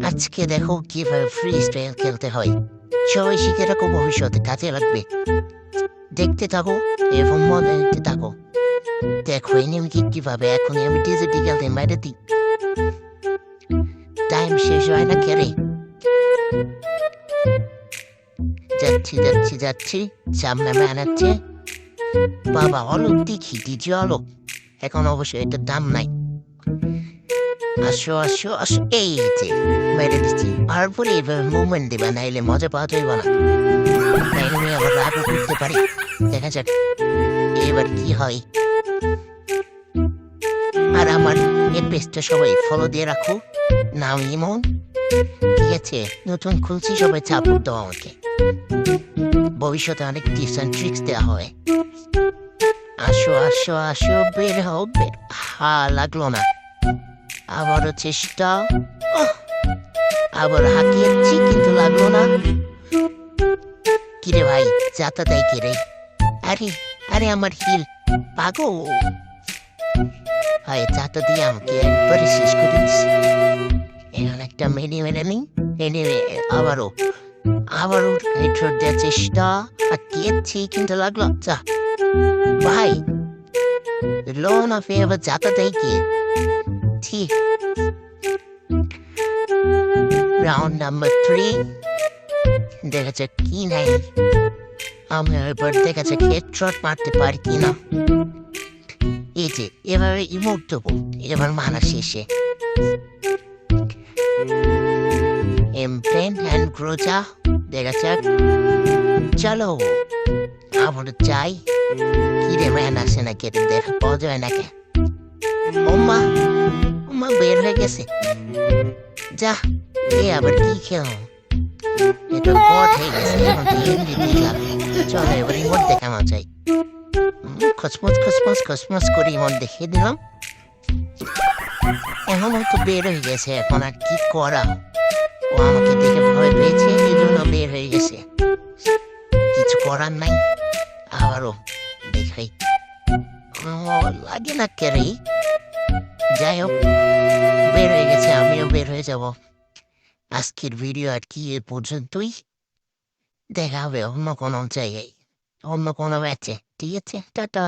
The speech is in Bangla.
আজকে দেখো কিভাবে ফ্রি স্টাইল খেলতে হয়। সবাই শিখে রাখো, ভবিষ্যতে কাজে লাগবে। দেখতে থাকো এবং মজা নিতে থাকো। দেখো এনিমিকে কিভাবে এখনই আমি ডিজিটাল মেরে দিই। টাইম শেষ হয় না কেরে। যাচ্ছি যাচ্ছি যাচ্ছি, সামনে বানাচ্ছে। বাবা অলোক দেখি ডিজি অলোক। এখন অবশ্যই এটার দাম নাই। আসো আসো আসো, এই যে মেরে দিচ্ছি। আর পরে এইভাবে মুভমেন্ট দিবা, নাইলে মজা পাওয়া যাইবা না। নাইলে আমি আবার রাগও করতে পারি। দেখা যাক এবার কি হয়। আর আমার এই পেজটা সবাই ফলো দিয়ে রাখো, নাম ইমন। ঠিক আছে, নতুন খুলছি, সবাই সাপোর্ট দাও আমাকে। ভবিষ্যতে অনেক টিপস অ্যান্ড ট্রিক্স দেওয়া হয়। আসো আসো আসো, বের হও বের। লাগলো না। আবারও চেষ্টা। আবার হাঁকিয়েছি কিন্তু লাগলো না। কিরে ভাই, যাতা দেয় কিরে? আরে আরে আমার হিল পাগো। ভাই যাতা দিয়ে আমাকে একবারে শেষ করে দিচ্ছে। এখন একটা মেনে মেনে নিই। আবারও আবারও হেডশট দেওয়ার চেষ্টা। হাঁকিয়েছি কিন্তু লাগলো। যা ভাই, লোন অফে আবার যাতা দেয় কি? ঠিক। রাউন্ড নাম্বার 3, দেখা যাক কি নাই। আমি এবার দেখা যাক হেডশট মারতে পারি কিনা। এই যে এভাবে ইমোট দেবো, এবার মানা শেষে। এমপ্লেন হ্যান্ড গ্রোজা, দেখা যাক। চলো আবার চাই। কি রে ম্যান আসে না কে? দেখা পাওয়া যায় নাকি? ওমা ওমা, বের হয়ে গেছে। যা, এ আবার কি খেল? এটা বট হয়ে গেছে। এখন তো এমনি দিলাম। চলো এবার ইমোট দেখানো যায়। খসমস খসমস খসমস করে ইমোট দেখিয়ে দিলাম। এখন তো বের হয়ে গেছে। এখন আর কি করা? ও আমাকে দেখে ভয় পেয়েছে, এই জন্য বের হয়ে গেছে। কিছু করার নাই। আবারও দেখাই। লাগে না কেরে। যাই হোক, বের হয়ে গেছে, আমিও বের হয়ে যাব। আজকের ভিডিও আর কি এ পর্যন্তই। দেখা হবে অন্য কোনো জায়গায়, অন্য কোনো ম্যাচে। ঠিক আছে, টাটা।